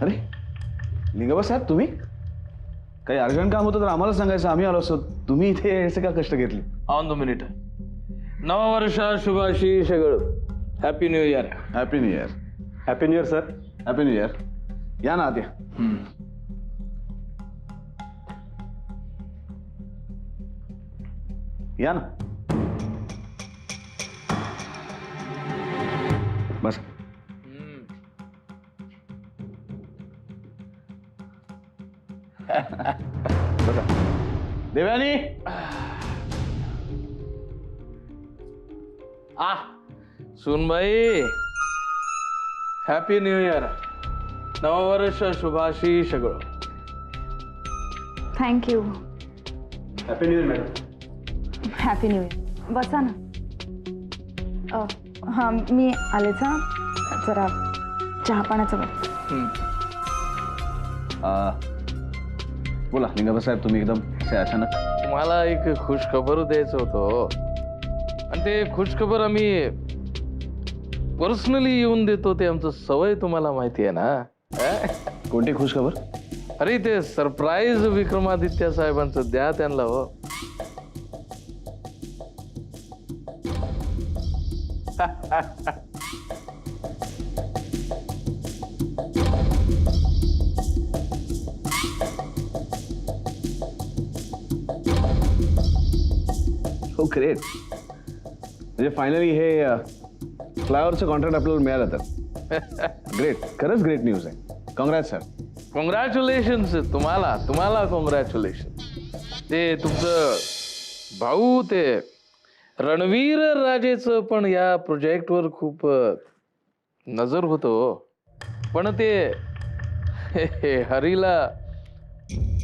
अरे लिंगाबा साहेब, तुम्ही काही अर्जंट काम होतं तर आम्हाला सांगायचं, आम्ही आलो असतो. तुम्ही इथे यायचे का कष्ट घेतले? On the minute. नववर्षा शुभाशी सगळं. Happy new year. Happy new year. Happy new year sir. Happy new year. या ना आत या. या ना बस. बसा. देवयानी. सुनबाई, हॅपी न्यू इयर. नववर्ष शुभाशी सगळं. Thank you. Happy new year madam. Happy new year. बसा ना. हां मी आलेच हां. जरा चहा पाण्याचं बघ. बोला लिंगाबा साहेब, तुम्ही एकदम असे अचानक. तुम्हाला एक खुशखबर द्यायचं होतं आणि ते खुशखबर आम्ही पर्सनली येऊन देतो. ते आमचं सवय तुम्हाला माहिती आहे ना. कोणती खुश खबर? अरे ते सरप्राईज विक्रमादित्य साहेबांचं द्या त्यांना. हो हो ग्रेट. म्हणजे फायनली हे फ्लायओव्हरचं कॉन्ट्रॅक्ट आपल्याला मिळालं तर ग्रेट. खरंच ग्रेट न्यूज आहे. Congrats sir. कॉंग्रॅच्युलेशन्स तुम्हाला कॉंग्रॅच्युलेशन. ते तुमचं भाऊ ते रणवीर राजेचं पण या प्रोजेक्टवर खूप नजर होतो. पण ते हरीला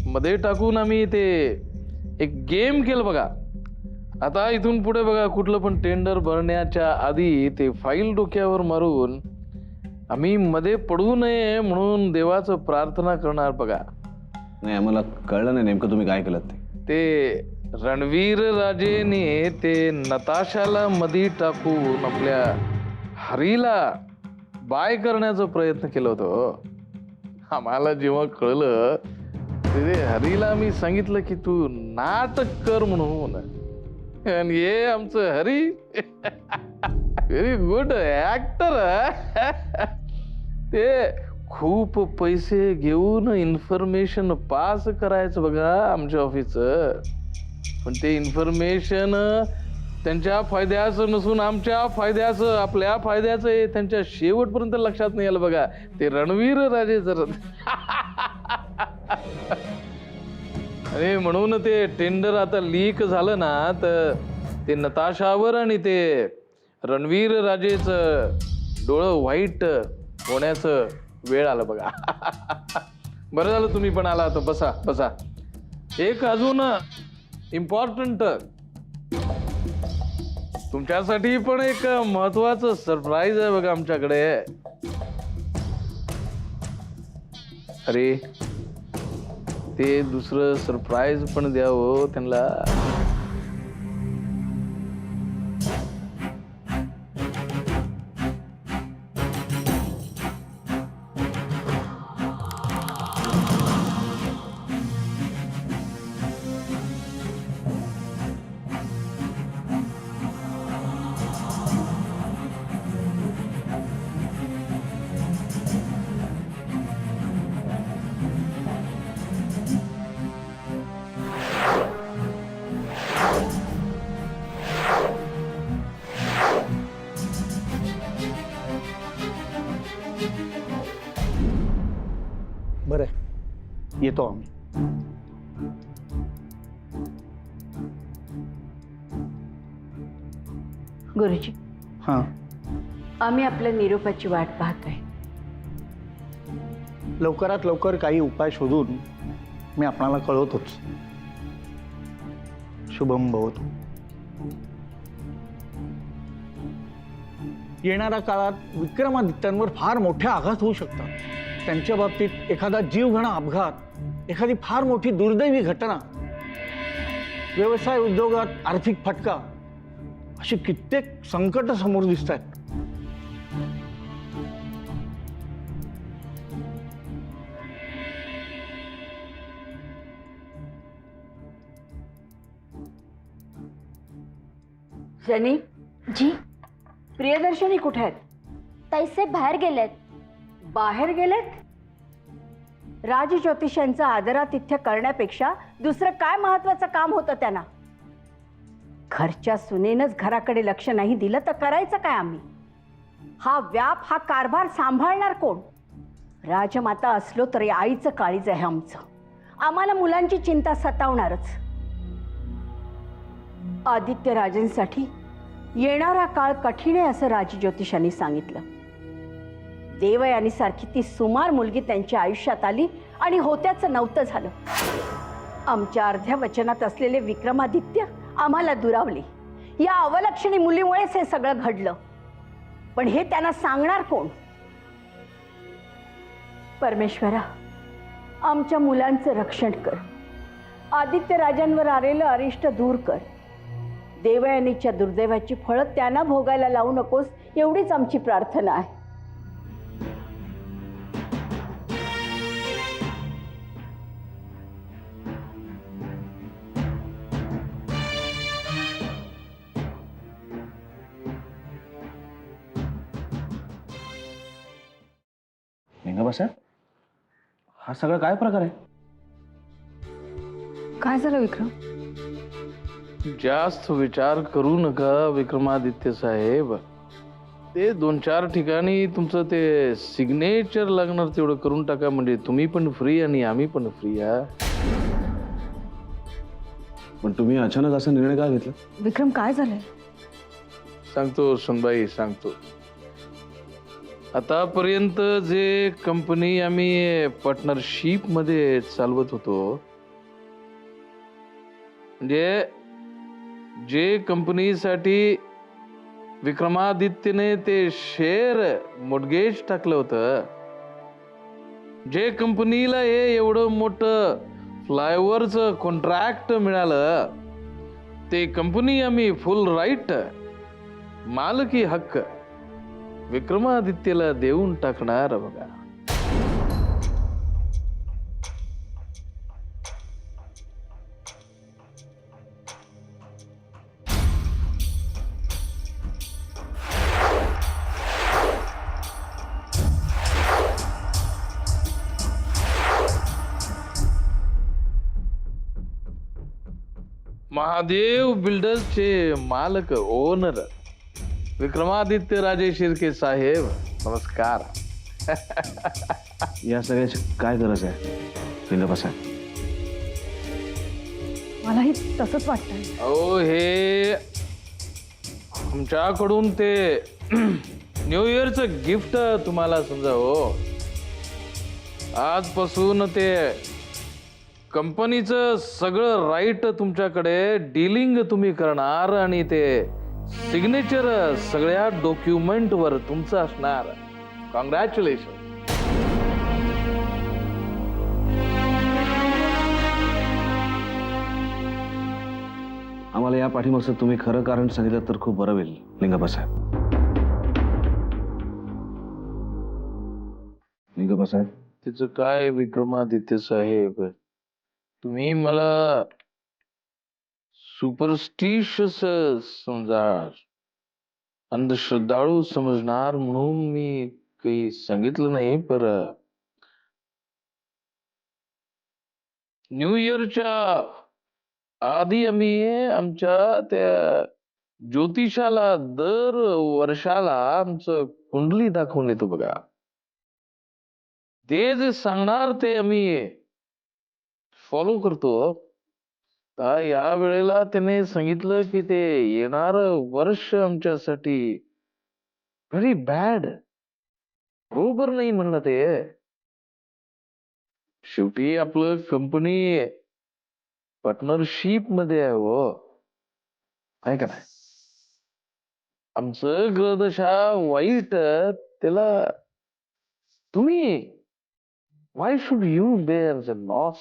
मध्ये टाकून आम्ही ते एक गेम केलं बघा. आता इथून पुढे बघा, कुठलं पण टेंडर भरण्याच्या आधी ते फाईल डोक्यावर मारून आम्ही मध्ये पडू नये म्हणून देवाचं प्रार्थना करणार बघा. नाही, आम्हाला कळलं नाही नेमकं तुम्ही काय केलं ते रणवीर राजेने ते नताशाला मध्ये टाकून आपल्या हरीला बाय करण्याचा प्रयत्न केला होता. आम्हाला जेव्हा कळलं ते हरीला मी सांगितलं की तू नाटक कर म्हणून. आणि हे आमचं हरी व्हेरी गुड ऍक्टर. ते खूप पैसे घेऊन इन्फॉर्मेशन पास करायचं बघा आमच्या ऑफिसचं. पण ते इन्फॉर्मेशन त्यांच्या फायद्याचं नसून आमच्या फायद्याचं, आपल्या फायद्याचं आहे. त्यांच्या शेवटपर्यंत लक्षात नाही आलं बघा. ते रणवीर राजे जर अरे म्हणून ते टेंडर आता लीक झालं ना, तर ते नताशावर आणि ते रणवीर राजेचं डोळं व्हाईट होण्याचं वेळ आलं बघा. बरं झालं तुम्ही पण आला. तर बसा बसा. एक अजून इम्पॉर्टंट तुमच्यासाठी पण एक महत्वाचं सरप्राईज आहे बघा आमच्याकडे. अरे ते दुसरं सरप्राईज पण द्यावं त्यांना. बरं येतो आम्ही. गुरुजी, हां आम्ही आपल्या निरोपाची वाट पाहतोय. लवकरात लवकर काही उपाय शोधून मी आपणाला कळवतोच. शुभम भवतु. येणाऱ्या काळात विक्रमादित्यांवर फार मोठे आघात होऊ शकतात. त्यांच्या बाबतीत एखादा जीवघेणा अपघात, एखादी फार मोठी दुर्दैवी घटना, व्यवसाय उद्योगात आर्थिक फटका, अशी कित्येक संकट समोर दिसत आहेत. जनी, जी प्रियदर्शनी कुठे आहेत? ताईसाहेब बाहेर गेलेत. बाहेर गेलेत? राजज्योतिषांचं आदरातिथ्य करण्यापेक्षा दुसरं काय महत्वाचं काम होतं त्यांना? घरच्या सुनेनंच घराकडे लक्ष नाही दिलं तर करायचं काय आम्ही? हा व्याप, हा कारभार सांभाळणार कोण? राजमाता असलो तरी आईचं काळीज आहे आमचं. आम्हाला मुलांची चिंता सतावणारच. आदित्य राजेंसाठी येणारा काळ कठीण आहे असं राजज्योतिषांनी सांगितलं. देवयानी सारखी ती सुमार मुलगी त्यांच्या आयुष्यात आली आणि होत्याचं नव्हतं झालं. आमच्या अर्ध्या वचनात असलेले विक्रमादित्य आम्हाला दुरावले. या अवलक्षणी मुलीमुळेच हे सगळं घडलं. पण हे त्यांना सांगणार कोण? परमेश्वरा, आमच्या मुलांचं रक्षण कर. आदित्य राजांवर आलेलं अरिष्ट दूर कर. देवयानीच्या दुर्दैवाची फळं त्यांना भोगायला लावू नकोस, एवढीच आमची प्रार्थना आहे. निंगाबा साहेब, हा सगळा काय प्रकार आहे? काय झालं विक्रम? जास्त विचार करू नका विक्रमादित्य साहेब. ते 2-4 ठिकाणी तुमचं ते सिग्नेचर लागणार तेवढं करून टाका, म्हणजे तुम्ही पण फ्री आणि आम्ही पण फ्री. पण तुम्ही अचानक असा निर्णय का घेतला? विक्रम काय झालंय? सांगतो सुनबाई, सांगतो. आतापर्यंत जे कंपनी आम्ही पार्टनरशिप मध्ये चालवत होतो, म्हणजे जे कंपनीसाठी विक्रमादित्यने ते शेअर मोडगेज टाकलं होतं, जे कंपनीला हे एवढं मोठं फ्लायओव्हरचं कॉन्ट्रॅक्ट मिळालं, ते कंपनी आम्ही फुल राईट, मालकी हक्क विक्रमादित्यला देऊन टाकणार बघा. महादेव बिल्डर्सचे मालक, ओनर विक्रमादित्य राजे शिर्के साहेब, नमस्कार. या सगळ्याची काय गरज आहे निंगाबा साहेब? मलाही तसंच वाटतंय. अहो, हे आमच्याकडून ते न्यू इयरचं गिफ्ट तुम्हाला समजा हो. आजपासून ते कंपनीचं सगळं राईट तुमच्याकडे, डीलिंग तुम्ही करणार आणि ते सिग्नेचर सगळ्या डॉक्युमेंटवर तुमचं असणार. कॉंग्रॅच्युलेशन. आम्हाला या पाठीमागचं तुम्ही खरं कारण सांगितलं तर खूप बरं होईल निंगाबा साहेब. निंगाबा साहेब, तिचं काय विक्रमादित्य साहेब, तुम्ही मला सुपरस्टिशियस समजा, अंधश्रद्धाळू समजणार म्हणून मी काही सांगितलं नाही. पर न्यू इयरच्या आधी आम्ही आमच्या त्या ज्योतिषाला दर वर्षाला आमचं कुंडली दाखवून येतो बघा. ते जे सांगणार ते आम्ही फॉलो करतो. तर या वेळेला त्याने सांगितलं की ते येणार वर्ष आमच्यासाठी व्हेरी बॅड, बरोबर नाही म्हणलं ते. शेवटी आपलं कंपनी पार्टनरशिप मध्ये आहे हो, आहे का नाही? आमचं ग्रहदशा वाईट, त्याला तुम्ही why should you bear the loss?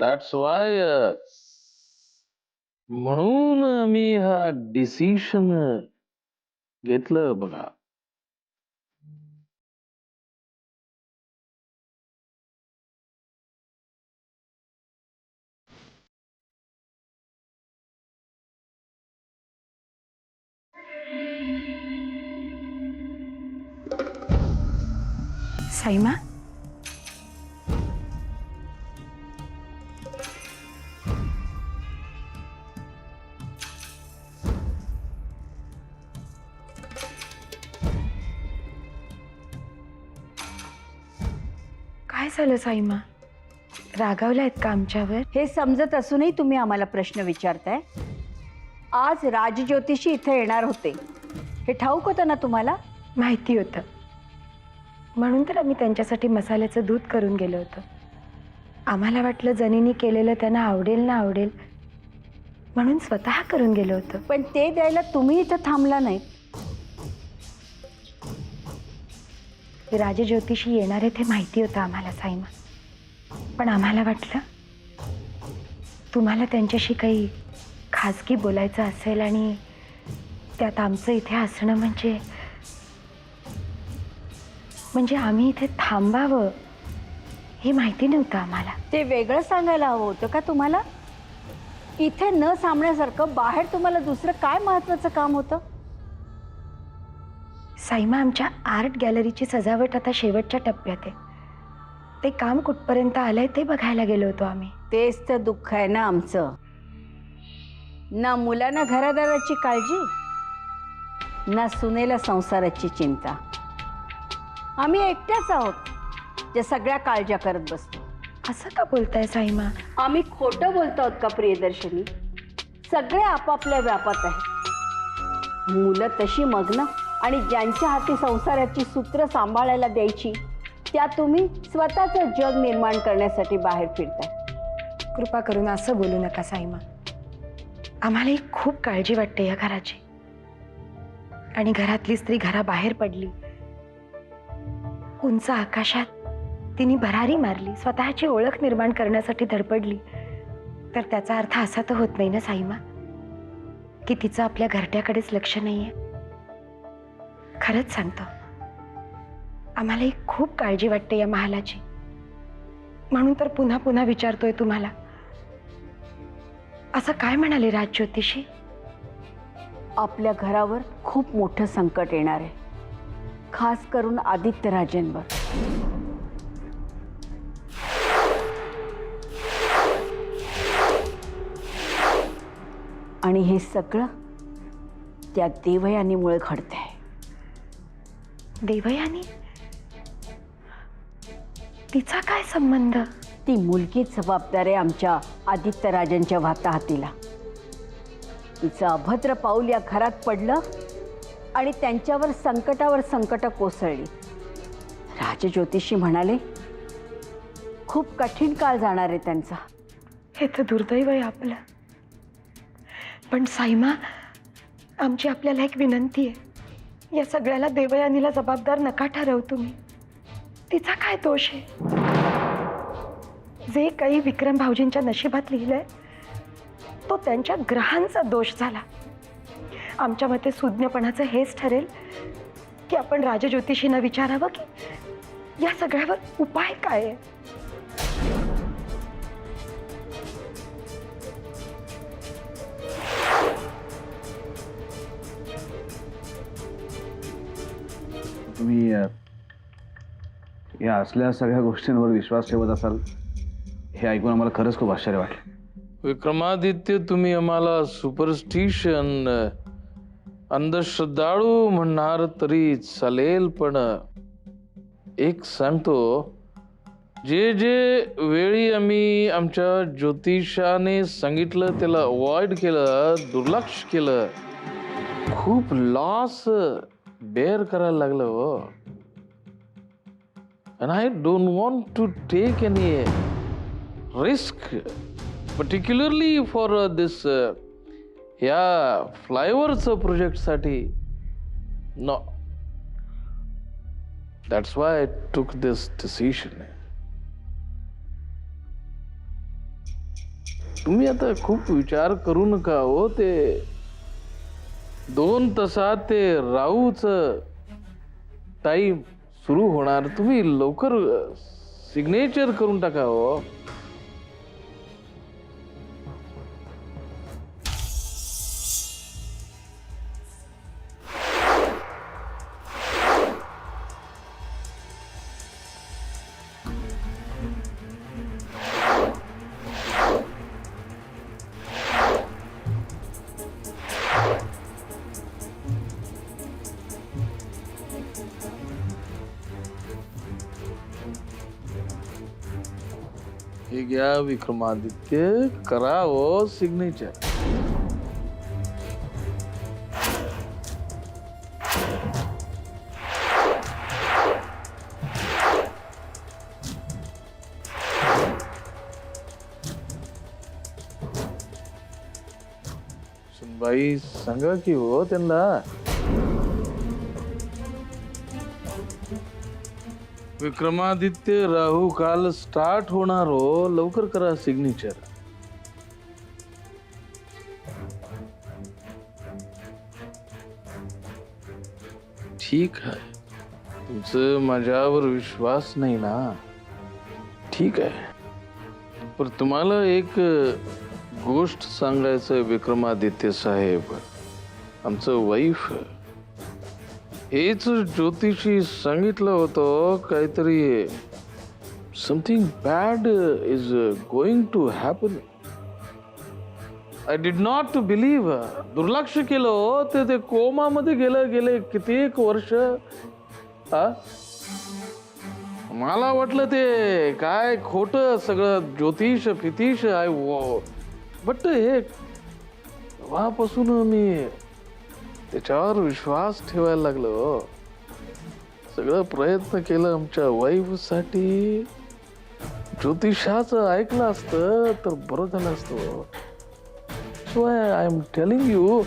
That's why म्हणून आम्ही हा डिसिशन घेतलं बघा. साईमा, काय झालं साईमा? रागावल्या आहेत का आमच्यावर? हे समजत असूनही तुम्ही आम्हाला प्रश्न विचारताय. आज राजज्योतिषी इथे येणार होते हे ठाऊक होतं ना तुम्हाला? माहिती होतं, म्हणून तर आम्ही त्यांच्यासाठी मसाल्याचं दूध करून गेलो होतो. आम्हाला वाटलं जनीनी केलेलं त्यांना आवडेल ना आवडेल, म्हणून स्वतः करून गेलो होतो. पण ते द्यायला तुम्ही इथं थांबला नाही. राजज्योतिषी येणार आहे ते माहिती होतं आम्हाला साईमा, पण आम्हाला वाटलं तुम्हाला त्यांच्याशी काही खाजगी बोलायचं असेल आणि त्यात आमचं इथे असणं म्हणजे आम्ही इथे थांबावं हे माहिती नव्हतं आम्हाला. ते वेगळं सांगायला हवं होतं का तुम्हाला? इथे न थांबण्यासारखं बाहेर तुम्हाला दुसरं काय महत्वाचं काम होतं? साईमा, आमच्या आर्ट गॅलरीची सजावट आता शेवटच्या टप्प्यात आहे. ते काम कुठपर्यंत आलंय ते बघायला गेलो होतो आम्ही. तेच तर दुःख आहे ना आमचं. ना मुलांना घरादाराची काळजी, ना सुनेला संसाराची चिंता. आम्ही एकट्याच आहोत जे सगळ्या काळज्या करत बसतो. असं का बोलताय साईमा? आम्ही खोटं बोलतो आहोत का प्रियदर्शनी? सगळे आपापल्या व्यापात आहेत. मुलं तशी मग्न आणि ज्यांच्या हाती संसाराची सूत्र सांभाळायला द्यायची त्या तुम्ही स्वतःचं जग निर्माण करण्यासाठी बाहेर फिरताय. कृपा करून असं बोलू नका साईमा. आम्हालाही खूप काळजी वाटते या घराची. आणि घरातली स्त्री घराबाहेर पडली, उंच आकाशात तिने भरारी मारली, स्वतःची ओळख निर्माण करण्यासाठी धडपडली, तर त्याचा अर्थ असा तर होत नाही ना साईमा की तिचं आपल्या घरट्याकडेच लक्ष नाहीये. खरंच सांगतो, आम्हालाही खूप काळजी वाटते या महालाची. म्हणून तर पुन्हा पुन्हा विचारतोय तुम्हाला. असं काय म्हणाले राजज्योतिषी? आपल्या घरावर खूप मोठं संकट येणार आहे, खास करून आदित्यराजेंवर. आणि हे सगळं त्या देवयानीमुळे घडतंय. देवयानी? तिचा काय संबंध? ती मुलगी जबाबदार आहे आमच्या आदित्यराजांच्या वाताहतीला. तिचं अभद्र पाऊल या घरात पडलं आणि त्यांच्यावर संकटावर संकट कोसळली. राजज्योतिषी म्हणाले खूप कठीण काळ जाणार आहे त्यांचा. हे तर दुर्दैव आहे आपलं. पण साईमा, आमची आपल्याला एक विनंती आहे. या सगळ्याला देवयानीला जबाबदार नका ठरवू तुम्ही. तिचा काय दोष आहे? जे काही विक्रम भाऊजींच्या नशिबात लिहिलंय तो त्यांच्या ग्रहांचा दोष झाला. आमच्या मते सुज्ञपणाचं हेच ठरेल की आपण राजज्योतिषींना विचारावं की या सगळ्यावर उपाय काय आहे. तुम्ही या असल्या सगळ्या गोष्टींवर विश्वास ठेवत असाल हे ऐकून आम्हाला खरंच खूप आश्चर्य वाटलं. विक्रमादित्य, तुम्ही आम्हाला सुपरस्टिशन अंधश्रद्धाळू म्हणणार तरी चालेल, पण एक सांगतो, जे जे वेळी आम्ही आमच्या ज्योतिषाने सांगितलं त्याला अवॉइड केलं, दुर्लक्ष केलं, खूप लॉस बेअर करायला लागलं हो. And I don't want to take any risk, particularly for this या फ्लायओव्हरचं प्रोजेक्टसाठी. No. That's why I took this decision. तुम्ही आता खूप विचार करू नका हो. ते 2 तासात ते राहूचं टाईम सुरू होणार. तुम्ही लवकर सिग्नेचर करून टाका हो. हे घ्या विक्रमादित्य, करा हो सिग्नेचर. बाई सांगा की हो त्यांना. विक्रमादित्य राहू काल स्टार्ट होणार हो, लवकर करा सिग्नेचर. ठीक आहे, तुमचं माझ्यावर विश्वास नाही ना. ठीक आहे, पण तुम्हाला एक गोष्ट सांगायचं विक्रमादित्य साहेब. आमचं वाईफ हेच ज्योतिषी सांगितलं होतं काहीतरी something bad is going to happen. I did not believe. दुर्लक्ष केलं हो. ते कोमामध्ये गेले कित्येक वर्ष. मला वाटलं ते काय खोट सगळं ज्योतिष फितिष आहे. बट हे तेव्हापासून मी त्याच्यावर विश्वास ठेवायला लागलो. सगळं प्रयत्न केलं आमच्या वाईफ साठी. ज्योतिषाचं ऐकलं असतं तर बरं झालं असतं. So I am telling you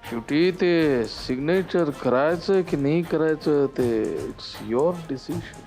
शेवटी ते सिग्नेचर करायचं की नाही करायचं ते it's your decision.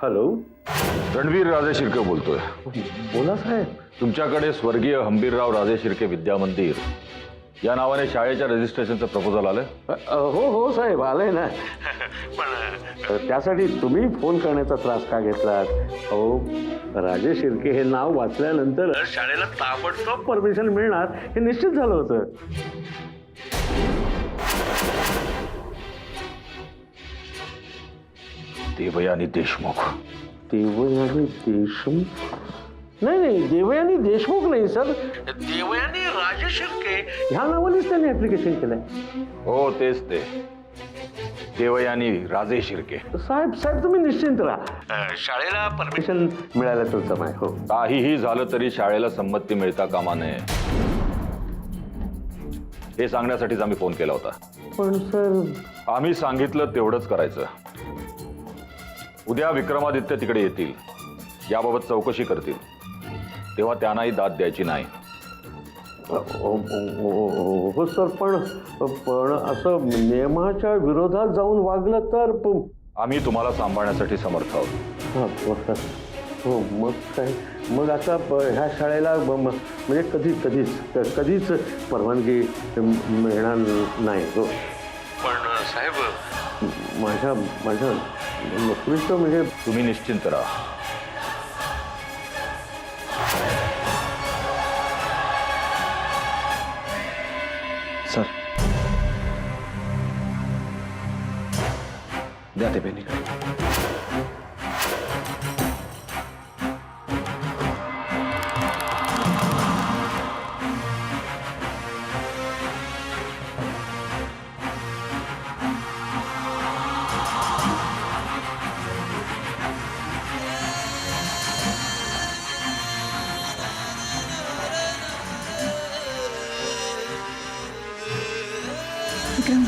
Hello, Ranveer राजे शिर्के बोलतोय. बोला साहेब. तुमच्याकडे स्वर्गीय हंबीरराव राजे शिर्के विद्या मंदिर या नावाने शाळेच्या रजिस्ट्रेशनचं प्रपोजल आलं. हो हो साहेब, आलंय ना. पण त्यासाठी तुम्ही फोन करण्याचा त्रास का घेतलात? हो, राजे शिर्के हे नाव वाचल्यानंतर शाळेला ताबडतोब परमिशन मिळणार हे निश्चित झालं होतं. देवयानी देशमुख. देवयानी देशमुख? नाही, देवयानी देशमुख नाही सर. देवयानी राजे शिर्के ह्या नावानेच त्यांनी ऍप्लिकेशन केलंय. हो तेच ते, देवयानी राजे शिर्के. साहेब तुम्ही निश्चिंत राहा. शाळेला परमिशन मिळाल्याचं समय. हो, काहीही झालं तरी शाळेला संमती मिळता कामा नये हे सांगण्यासाठीच आम्ही फोन केला होता. पण सर आम्ही सांगितलं तेवढंच करायचं. उद्या विक्रमादित्य तिकडे येतील, याबाबत चौकशी करतील, तेव्हा त्यांनाही दाद द्यायची नाही. हो सर, पण असं नियमाच्या विरोधात जाऊन वागलं तर आम्ही तुम्हाला सांभाळण्यासाठी समर्थ आहोत. हो, मग काय? मग आता ह्या शाळेला म्हणजे कधीच परवानगी मिळणार नाही. हो, पण साहेब माझ्या नोकरीचं म्हणजे तुम्ही निश्चिंत राहा. सर द्या ते पेनीकडे. विक्रम